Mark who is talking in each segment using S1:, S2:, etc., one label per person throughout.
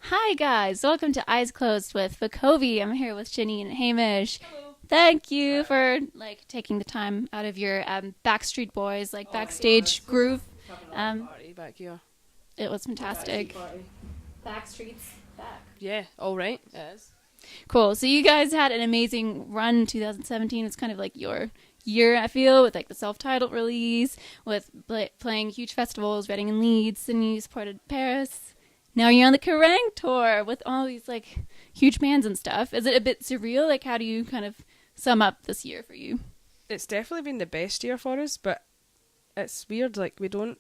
S1: Hi guys, welcome to Eyes Closed with Vukovi. I'm here with Janine Hamish. Thank you for taking the time out of your Backstreet Boys backstage groove.
S2: Party back here.
S1: It was fantastic.
S2: Backstreet's back. Yeah, all right. It is.
S1: Cool. So you guys had an amazing run. 2017 was kind of like your year, I feel, with the self-titled release, with playing huge festivals, Reading and Leeds, and you supported Paris. Now you're on the Kerrang tour with all these huge bands and stuff. Is it a bit surreal? How do you kind of sum up this year for you?
S2: It's definitely been the best year for us, but it's weird. We don't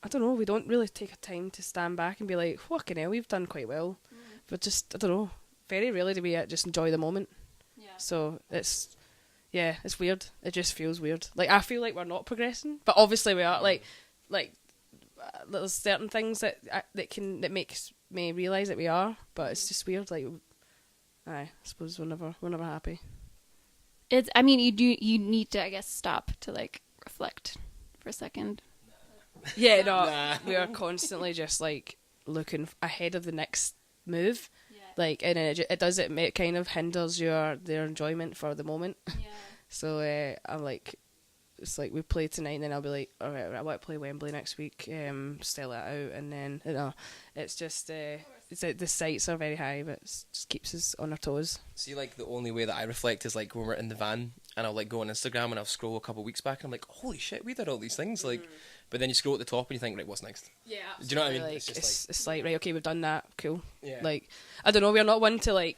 S2: really take a time to stand back and be like, fucking hell, we've done quite well. But just, I don't know, very rarely do we just enjoy the moment.
S1: Yeah.
S2: So it's weird. It just feels weird. I feel like we're not progressing, but obviously we are. There's certain things that makes me realise that we are, but it's just weird. I suppose we're never happy.
S1: You need to, I guess, stop to reflect for a second.
S2: Yeah, no, we are constantly just looking ahead of the next move.
S1: Yeah.
S2: And it kind of hinders their enjoyment for the moment.
S1: Yeah.
S2: So I'm it's we play tonight, and then I'll be like, all right, I want to play Wembley next week, sell it out, and then it's just the sights are very high, but it just keeps us on our toes.
S3: See, the only way that I reflect is when we're in the van, and I'll go on Instagram and I'll scroll a couple of weeks back, and I'm like, holy shit, we did all these things, but then you scroll at the top and you think, right, what's next?
S2: Yeah,
S3: do you know what I mean?
S2: It's right, okay, we've done that, cool.
S3: Yeah.
S2: I don't know, we're not one to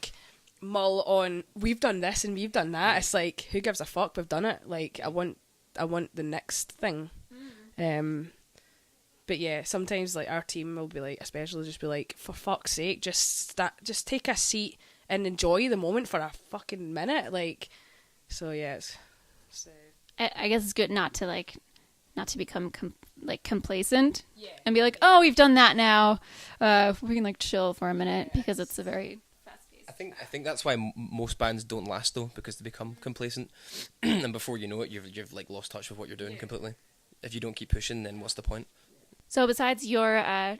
S2: mull on, we've done this and we've done that. It's who gives a fuck? We've done it. I want the next thing. But yeah, sometimes our team will be especially just be for fuck's sake, just take a seat and enjoy the moment for a fucking minute. So yeah,
S1: I guess it's good not to become complacent. Yeah. And be oh, we've done that now. We can chill for a minute because it's a very
S3: I think that's why most bands don't last though, because they become complacent, and before you know it, you've lost touch with what you're doing completely. If you don't keep pushing, then what's the point?
S1: So besides your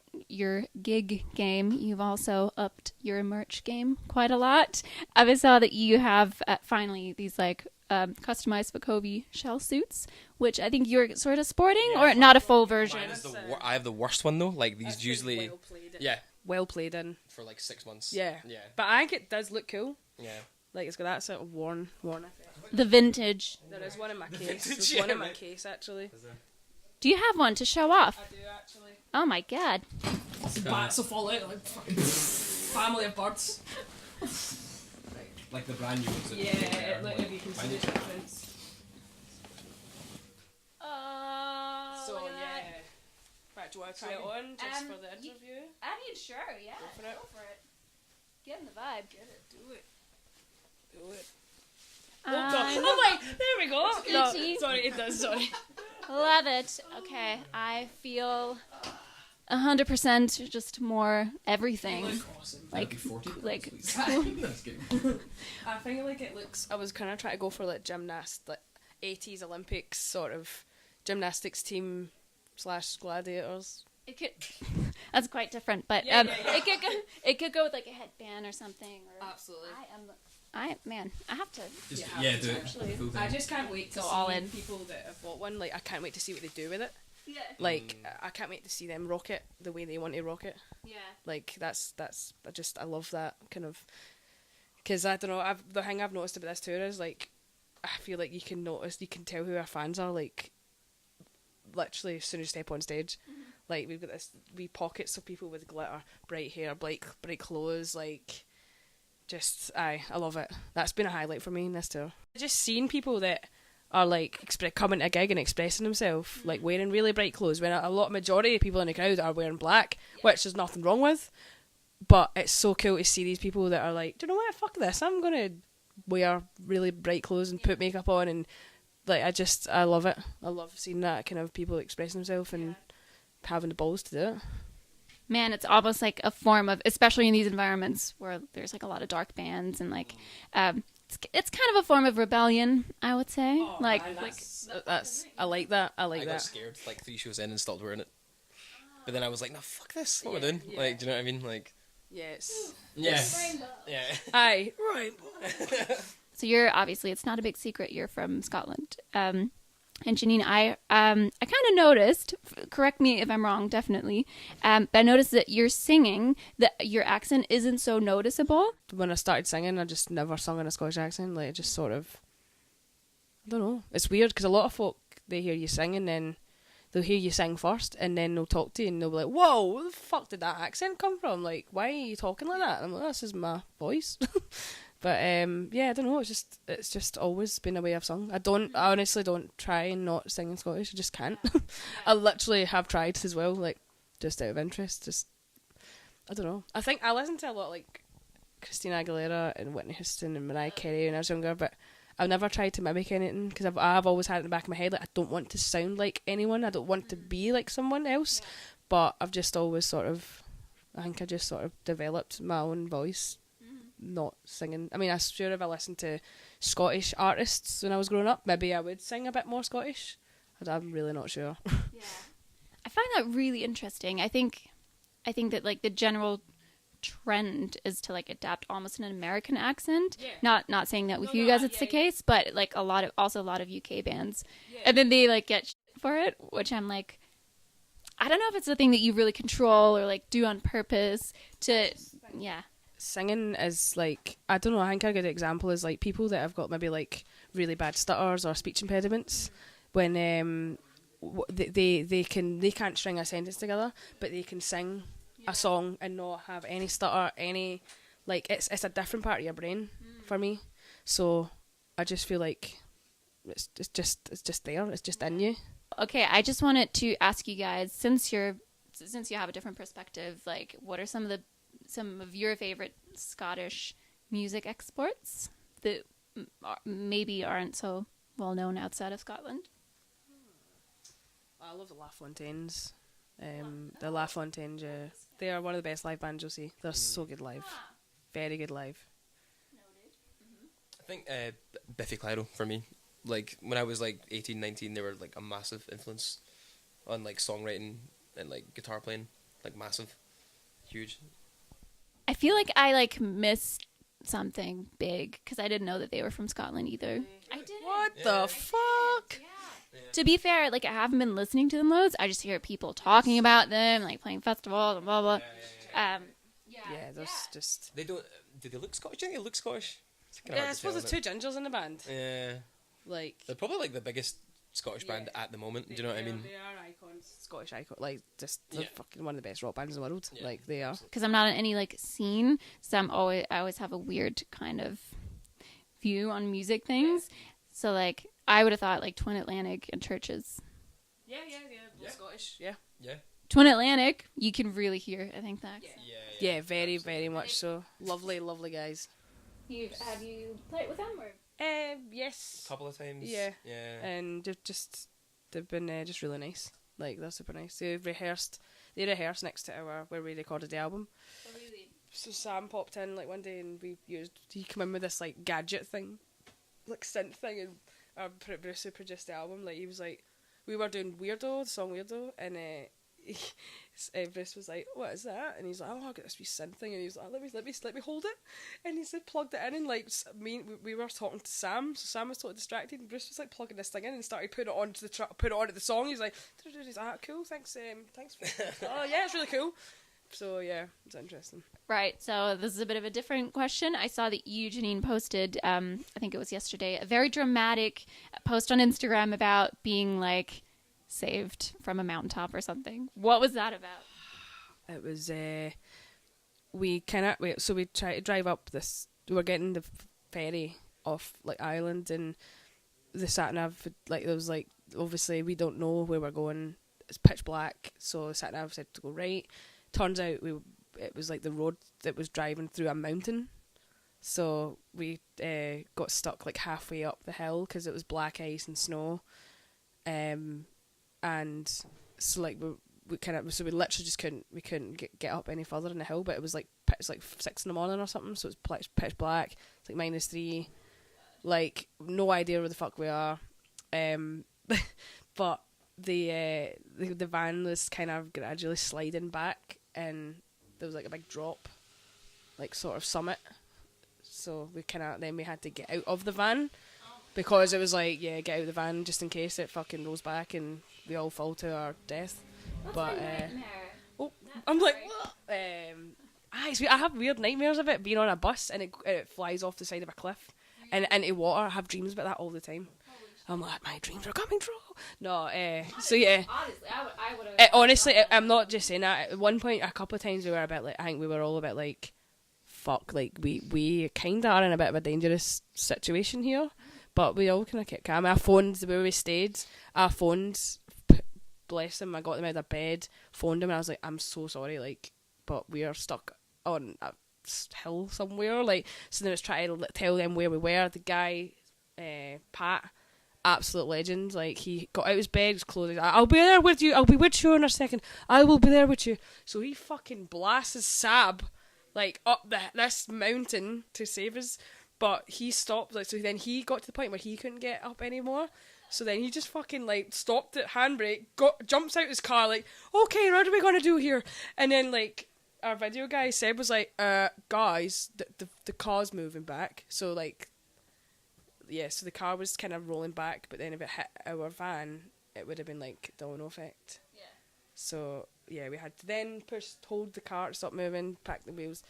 S1: gig game, you've also upped your merch game quite a lot. I saw that you have finally these customized Vukovi shell suits, which I think you're sort of sporting, or not a full version.
S3: I have the worst one though. These usually,
S2: well played in
S3: for 6 months.
S2: Yeah. But I think it does look cool.
S3: Yeah.
S2: It's got that sort of worn effect.
S1: The vintage.
S2: There is one in my case. There's one in my case actually.
S1: Do you have one to show off?
S2: I do actually.
S1: Oh my god.
S2: Bats will fall out fucking family of birds.
S3: The brand new ones.
S2: Yeah, if you can see the difference. So yeah. Right, do you want to try it on just for the interview?
S1: Sure, yeah.
S2: Go for it.
S1: Give him the vibe.
S2: Get it, do it.
S1: Um,
S2: oh my, there we go. No,
S1: Gucci.
S2: sorry, it does, sorry.
S1: Love it. Okay, I feel 100% just more everything.
S2: Awesome.
S1: I
S2: think it looks. I was kind of trying to go for gymnast, 80s Olympics sort of gymnastics team / gladiators.
S1: It could. That's quite different, but
S2: Yeah.
S1: it could go with a headband or something. Or
S2: Absolutely.
S1: I have to.
S3: Do
S1: it.
S3: Actually.
S2: I just can't wait to
S1: Go
S2: see
S1: all in.
S2: people that have bought one. I can't wait to see what they do with it.
S1: Yeah.
S2: I can't wait to see them rock it the way they want to rock it.
S1: Yeah.
S2: That's I love that kind of, because I don't know, the thing I've noticed about this tour is I feel you can tell who our fans are literally as soon as you step on stage. Mm-hmm. We've got this wee pockets of people with glitter, bright hair, bright clothes, I love it. That's been a highlight for me in this tour. Just seeing people that are coming to a gig and expressing themselves, wearing really bright clothes, when a majority of people in the crowd are wearing black, which there's nothing wrong with, but it's so cool to see these people that are do you know what, fuck this, I'm gonna wear really bright clothes and put makeup on, and I love it. I love seeing that kind of people expressing themselves and having the balls to do it.
S1: Man, it's almost like a form of, especially in these environments where there's a lot of dark bands and it's kind of a form of rebellion, I would say.
S2: I like that. I
S3: got scared 3 shows in and stopped wearing it. But then I was like, no, fuck this. What am I doing?
S2: Yeah.
S3: Do you know what I mean?
S2: Yes.
S3: Yes. Yeah.
S2: Aye. Right.
S1: So you're obviously, it's not a big secret, you're from Scotland. And Janine, I kind of noticed, correct me if I'm wrong, definitely, but I noticed that you're singing, that your accent isn't so noticeable.
S2: When I started singing, I just never sung in a Scottish accent. Like, it just sort of, I don't know. It's weird because a lot of folk, they hear you sing and then they'll hear you sing first and then they'll talk to you and they'll be like, whoa, where the fuck did that accent come from? Like, why are you talking like that? And I'm like, this is my voice. But yeah, I don't know. It's just always been a way I've sung. I honestly don't try and not sing in Scottish. I just can't. I literally have tried as well, like just out of interest. Just I don't know. I think I listened to a lot like Christina Aguilera and Whitney Houston and Mariah Carey when I was younger, but I've never tried to mimic anything because I've always had it in the back of my head like I don't want to sound like anyone. I don't want to be like someone else. But I've just always I think I just sort of developed my own voice. Not singing. I mean, I'm sure if I listened to Scottish artists when I was growing up, maybe I would sing a bit more Scottish. I'm really not sure.
S1: Yeah, I find that really interesting. I think that like the general trend is to like adapt almost an American accent. Yeah. Not saying that with you guys it's the case, but like a lot of UK bands, and then they like get for it, which I'm like, I don't know if it's a thing that you really control or like do on purpose to, yeah.
S2: Singing is like, I don't know, I think a good example is like people that have got maybe like really bad stutters or speech impediments when they can't string a sentence together but they can sing a song and not have any stutter, any like it's a different part of your brain for me. So I just feel like it's just there, it's just in you.
S1: Okay, I just wanted to ask you guys, since you have a different perspective, like what are some of your favorite Scottish music exports that maybe aren't so well known outside of Scotland?
S2: I love the La Fontaines. The La Fontaines, they are one of the best live bands you'll see. They're so good live. Very good live.
S3: I think Biffy Clyro for me. Like when I was like 18, 19, they were like a massive influence on like songwriting and like guitar playing. Like massive. Huge.
S1: I feel like I like missed something big because I didn't know that they were from Scotland either. I didn't.
S2: What the fuck?
S1: Yeah. To be fair, like I haven't been listening to them loads. I just hear people talking about them, like playing festivals and blah blah.
S2: There's just
S3: they don't. Do they look Scottish? Do you think they look Scottish?
S2: I suppose there's two gingers in the band.
S3: Yeah.
S2: Like
S3: they're probably like the biggest Scottish band at the moment. Do you know what I mean?
S2: They are icons. Scottish icon, like just they're fucking one of the best rock bands in the world. Like they are.
S1: Because I'm not in any like scene, so I always have a weird kind of view on music things. So like I would have thought like Twin Atlantic and Churches.
S2: Yeah. Scottish. Yeah.
S1: Twin Atlantic, you can really hear. I think that.
S2: Yeah, very, very much so. Lovely, lovely guys.
S1: Have you played with them or?
S2: Yes.
S3: A couple of times.
S2: Yeah.
S3: Yeah.
S2: And they've been just really nice. Like they're super nice. They rehearsed next to where we recorded the album.
S1: Oh really?
S2: So Sam popped in like one day and he came in with this like gadget thing, like synth thing, and our producer produced the album. Like he was like, we were doing Weirdo, the song Weirdo, and Bruce was like, what is that? And he's like, oh, I got this wee synth thing, and he was like, let me hold it, and he said plugged it in, and like we were talking to Sam, so Sam was totally distracted, and Bruce was like plugging this thing in and started putting it onto the song. He's like, cool, thanks oh yeah, it's really cool. So yeah, it's interesting.
S1: Right, so this is a bit of a different question. I saw that you, Janine, posted, I think it was yesterday, a very dramatic post on Instagram about being like saved from a mountaintop or something. What was that about?
S2: It was we tried to drive up this. We were getting the ferry off like Ireland, and the sat nav like there was like obviously we don't know where we're going. It's pitch black, so the sat nav said to go right. Turns out it was like the road that was driving through a mountain, so we got stuck like halfway up the hill because it was black ice and snow. And so like we literally just couldn't get up any further in the hill, but it was like 6 a.m. or something, so it's pitch black. It's like -3, like no idea where the fuck we are. But the van was kind of gradually sliding back, and there was like a big drop, like sort of summit. So then we had to get out of the van because it was like, yeah, get out of the van just in case it fucking rolls back and we all fall to our death. But I'm like, what? I have weird nightmares of it being on a bus and it flies off the side of a cliff and into water. I have dreams about that all the time. I'm like, my dreams are coming true. No, so yeah.
S1: Honestly, I would have.
S2: Honestly, I'm not just saying that. At one point, a couple of times we were a bit like, I think we were all a bit like, fuck, like we kind of are in a bit of a dangerous situation here, but we all kind of kept calm. I phoned where we stayed. Bless him, I got them out of bed, phoned him, and I was like, I'm so sorry, like, but we are stuck on a hill somewhere, like, so then I was trying to tell them where we were. The guy, Pat, absolute legend, like, he got out of his bed, his clothes, I'll be there with you, I'll be with you in a second, I will be there with you. So he fucking blasts his sab, like, up this mountain to save us, but he stopped, like, so then he got to the point where he couldn't get up anymore. So then he just fucking, like, stopped at handbrake, jumps out his car, like, okay, what are we gonna do here? And then, like, our video guy, Seb, was like, guys, the car's moving back. So, like, yeah, so the car was kind of rolling back, but then if it hit our van, it would have been, like, domino effect. Yeah. So, yeah, we had to then hold the car to stop moving, pack the wheels.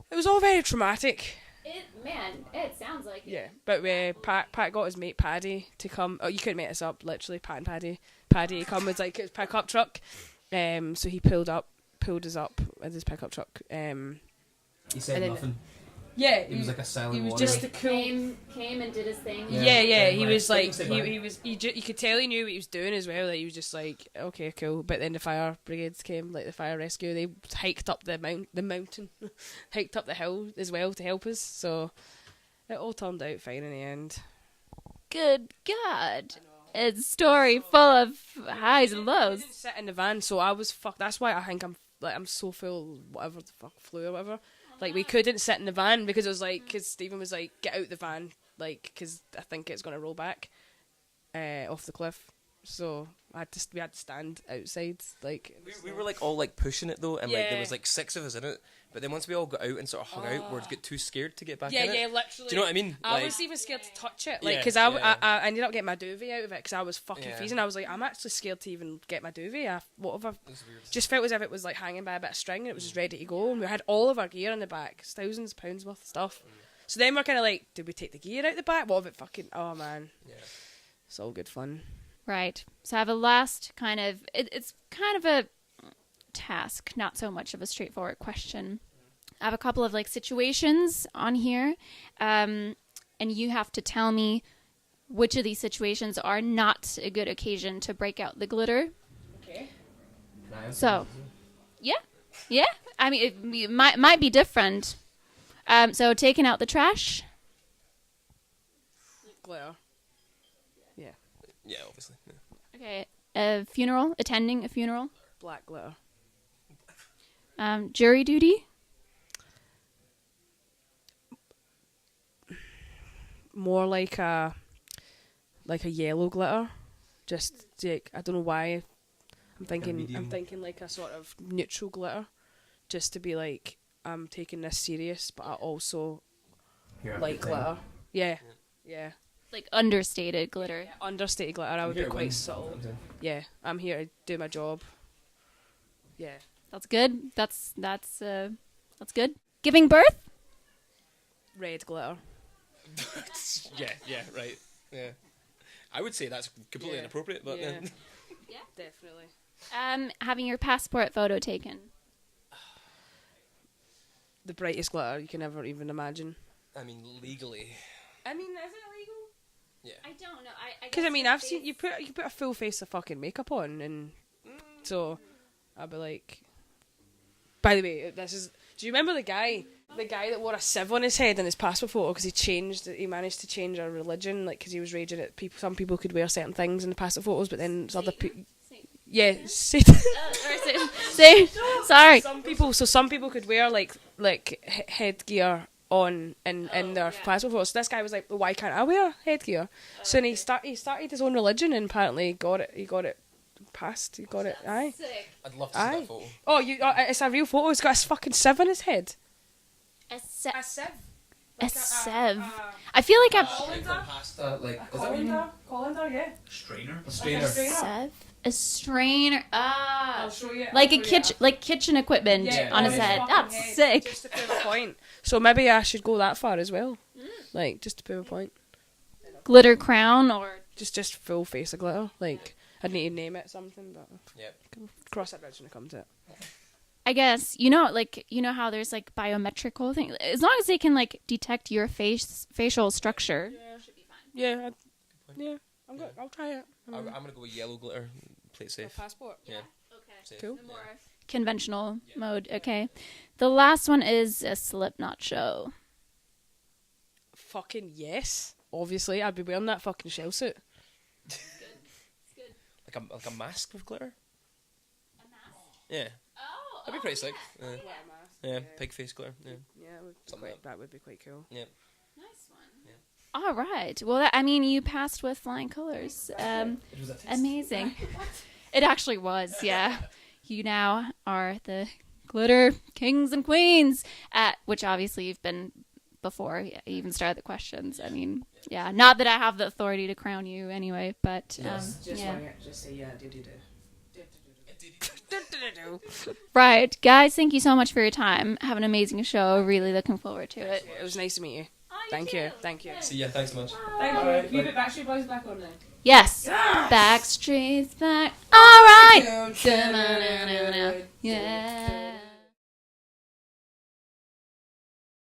S2: It was all very traumatic.
S1: It sounds like it.
S2: Yeah, but Pat got his mate Paddy to come. Oh, you couldn't make this up. Literally, Pat and Paddy. Paddy come with like his pickup truck. So he pulled us up with his pickup truck.
S3: He said nothing.
S2: Yeah,
S3: he was like a silent.
S2: He was
S3: warrior.
S2: just the cool.
S1: Came and did his thing.
S2: Yeah. He was like you could tell he knew what he was doing as well. Like he was just like, okay, cool. But then the fire brigades came, like the fire rescue. They hiked up the mountain, hiked up the hill as well to help us. So it all turned out fine in the end.
S1: Good God. It's a story full of highs and lows.
S2: I didn't sit in the van, so I was fucked. That's why I think I'm so full, whatever the fuck, flu or whatever. Like, we couldn't sit in the van because it was like, because Stephen was like, get out the van, like, because I think it's going to roll back off the cliff. So we had to stand outside, like.
S3: We were like all like pushing it though, and like there was like 6 of us in it. But then once we all got out and sort of hung out, we'd get too scared to get back in it.
S2: Yeah, literally.
S3: Do you know what I mean?
S2: I was even scared to touch it, like, because I ended up getting my duvet out of it because I was fucking freezing. I was like, I'm actually scared to even get my duvet. Just felt as if it was like hanging by a bit of string and it was just ready to go. And we had all of our gear in the back, thousands of pounds worth of stuff. So then we're kind of like, did we take the gear out the back? What if it fucking? Oh man, it's all good fun.
S1: Right. So I have a last kind of. It's kind of a task, not so much of a straightforward question. I have a couple of like situations on here, and you have to tell me which of these situations are not a good occasion to break out the glitter.
S2: Okay.
S1: So, yeah. I mean, it might be different. So taking out the trash.
S2: Glitter.
S3: Yeah, obviously. Yeah.
S1: Okay. Attending a funeral.
S2: Black glitter.
S1: Jury duty.
S2: More like a yellow glitter. Just like, I don't know why I'm thinking like a sort of neutral glitter, just to be like, I'm taking this serious, but I also like glitter. Yeah.
S1: Like understated glitter.
S2: Yeah, understated glitter. I would be quite subtle. Yeah, I'm here to do my job. Yeah.
S1: That's good. That's good. Giving birth.
S2: Red glitter.
S3: yeah, right. Yeah. I would say that's completely inappropriate, but
S2: yeah, definitely.
S1: Having your passport photo taken.
S2: The brightest glitter you can ever even imagine.
S3: I mean, legally.
S2: I mean, is it illegal?
S3: Yeah.
S1: I don't know.
S2: Because I mean, I've seen you put a full face of fucking makeup on, and so I'd be like. By the way, do you remember the guy that wore a sieve on his head in his passport photo because he managed to change our religion, like, because he was raging at people. Some people could wear certain things in the passport photos, but then other people. Yeah, Satan.
S1: Sorry.
S2: Some people could wear like headgear on in their passport photos. So this guy was like, well, why can't I wear headgear? So then he started his own religion and apparently he got it passed. He got it. Aye.
S3: I'd love to see that photo.
S2: Oh, it's a real photo. He's got a fucking sieve on his head.
S1: A sieve.
S2: A sieve.
S1: A sieve. I feel like I've
S3: Pasta, like, is that what you mean?
S2: Colander, yeah.
S4: Strainer.
S3: A strainer.
S1: sieve. A strainer. Ah.
S2: I'll show you.
S1: Like kitchen equipment on his head. That's sick.
S2: Just to prove a point. So maybe I should go that far as well. Like, just to prove a point.
S1: Glitter crown or
S2: Just full face of glitter. Like, I'd need to name it something, but
S3: Yep.
S2: cross that bridge when it comes to it.
S1: I guess you know how there's like biometrical things. As long as they can like detect your facial structure.
S2: Yeah, I'll try it.
S3: I'm gonna go with yellow glitter. Play it safe.
S2: Passport.
S3: Yeah.
S1: Okay.
S3: Safe.
S2: Cool.
S1: The more conventional mode. Okay. The last one is a Slipknot show.
S2: Fucking yes. Obviously, I'd be wearing that fucking shell suit.
S3: Like a mask with glitter.
S1: A mask?
S3: Yeah.
S1: Oh.
S3: That'd be pretty sick. Yeah. Pig face glitter. Yeah.
S2: Yeah,
S3: Something like
S2: that would be quite cool.
S3: Yeah.
S1: Nice one.
S3: Yeah.
S1: All right. Well, you passed with flying colors.
S3: It was a test.
S1: Amazing. It actually was. Yeah. You now are the glitter kings and queens, which obviously you've been before you even started the questions. I mean, yeah. Not that I have the authority to crown you anyway, but yeah.
S2: Just say yeah, do.
S1: Right, guys. Thank you so much for your time. Have an amazing show. Really looking forward to it.
S2: It was nice to meet you.
S1: Oh,
S2: Thank you.
S3: See ya. Thanks so much.
S2: Thank you. You put Backstreet Boys back on now.
S1: Yes. Backstreet's back. All right. Yeah.